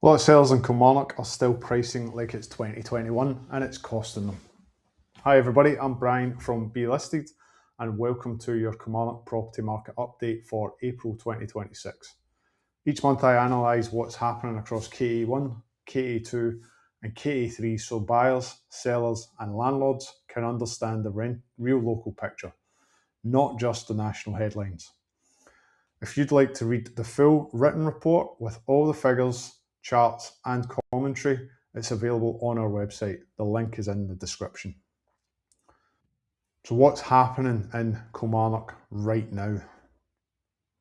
A lot of sellers in Kilmarnock are still pricing like it's 2021 and it's costing them. Hi everybody, I'm Brian from Be Listed and welcome to your Kilmarnock property market update for April 2026. Each month I analyse what's happening across KA1, KA2 and KA3 so buyers, sellers and landlords can understand the real local picture, not just the national headlines. If you'd like to read the full written report with all the figures, charts and commentary, it's available on our website. The link is in the description. So what's happening in Kilmarnock right now?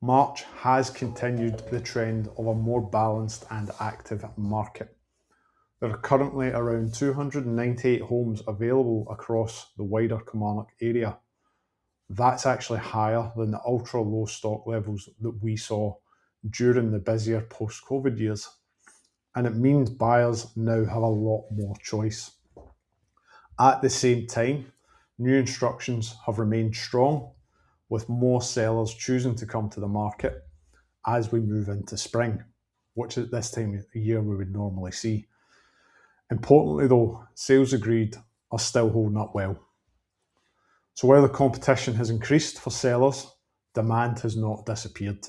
March has continued the trend of a more balanced and active market. There are currently around 298 homes available across the wider Kilmarnock area. That's actually higher than the ultra low stock levels that we saw during the busier post-COVID years. And it means buyers now have a lot more choice. At the same time, new instructions have remained strong, with more sellers choosing to come to the market as we move into spring, which at this time of year we would normally see. Importantly though, sales agreed are still holding up well. So while the competition has increased for sellers, demand has not disappeared.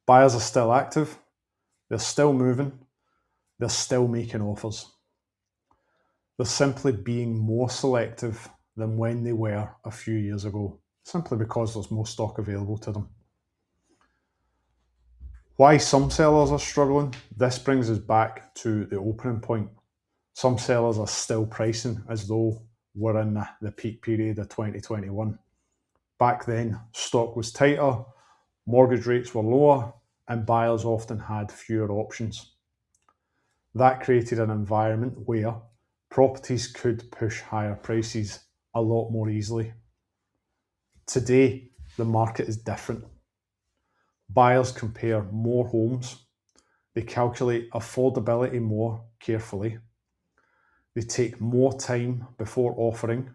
Buyers are still active, they're still moving, they're still making offers. They're simply being more selective than when they were a few years ago, simply because there's more stock available to them. Why some sellers are struggling? This brings us back to the opening point. Some sellers are still pricing as though we're in the peak period of 2021. Back then, stock was tighter, mortgage rates were lower, and buyers often had fewer options. That created an environment where properties could push higher prices a lot more easily. Today, the market is different. Buyers compare more homes, they calculate affordability more carefully, they take more time before offering.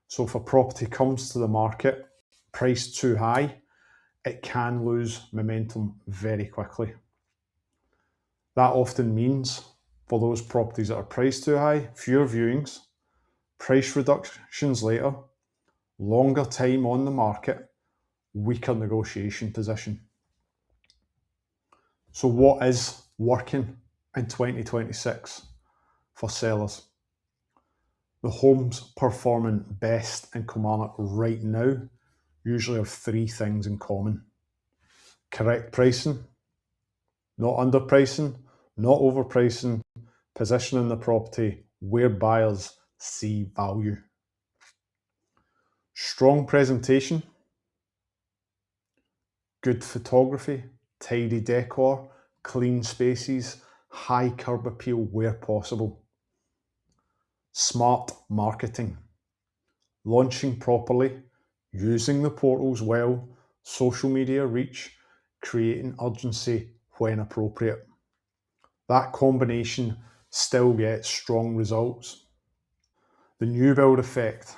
So if a property comes to the market priced too high, it can lose momentum very quickly. That often means for those properties that are priced too high, fewer viewings, price reductions later, longer time on the market, weaker negotiation position. So what is working in 2026 for sellers? The homes performing best in Kilmarnock right now usually have three things in common. Correct pricing, not underpricing, not overpricing, positioning the property where buyers see value. Strong presentation, good photography, tidy decor, clean spaces, high curb appeal where possible. Smart marketing, launching properly, using the portals well, social media reach, creating urgency when appropriate. That combination still gets strong results. The new build effect.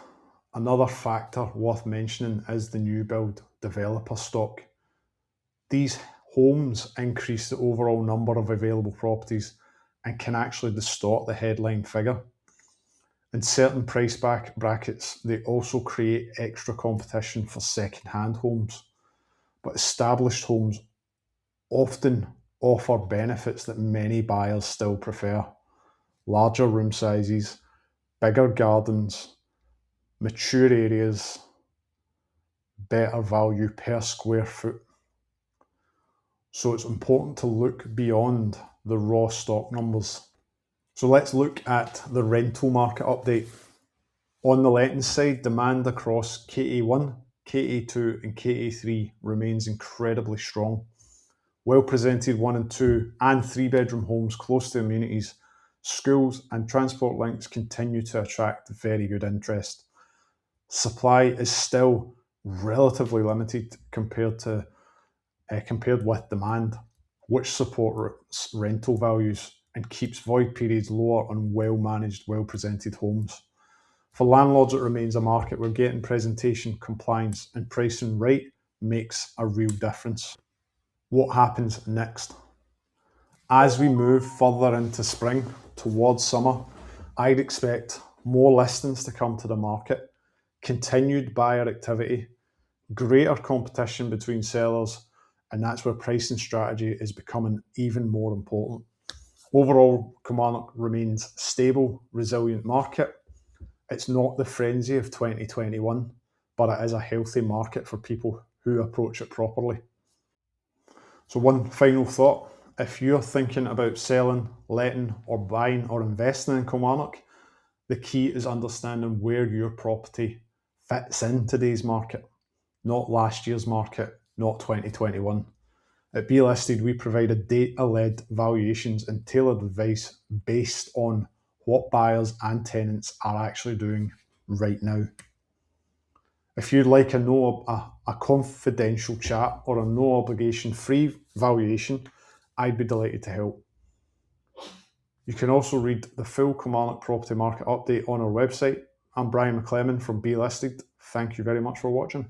Another factor worth mentioning is the new build developer stock. These homes increase the overall number of available properties and can actually distort the headline figure. In certain price brackets, they also create extra competition for second-hand homes. But established homes often offer benefits that many buyers still prefer. Larger room sizes, bigger gardens, mature areas, better value per square foot. So it's important to look beyond the raw stock numbers. So let's look at the rental market update. On the letting side, demand across KA1, KA2 and KA3 remains incredibly strong. Well-presented 1 and 2 and 3 bedroom homes close to amenities, schools and transport links continue to attract very good interest. Supply is still relatively limited compared with demand, which supports rental values and keeps void periods lower on well-managed, well-presented homes. For landlords, it remains a market where getting presentation, compliance and pricing right makes a real difference. What happens next? As we move further into spring towards summer, I'd expect more listings to come to the market, continued buyer activity, greater competition between sellers, and that's where pricing strategy is becoming even more important. Overall, Kilmarnock remains stable, resilient market. It's not the frenzy of 2021, but it is a healthy market for people who approach it properly. So one final thought, if you're thinking about selling, letting or buying or investing in Kilmarnock, the key is understanding where your property fits in today's market, not last year's market, not 2021. At Be Listed, we provide data-led valuations and tailored advice based on what buyers and tenants are actually doing right now. If you'd like a confidential chat or a no obligation free valuation, I'd be delighted to help. You can also read the full Kilmarnock property market update on our website. I'm Brian McClellan from Be Listed. Thank you very much for watching.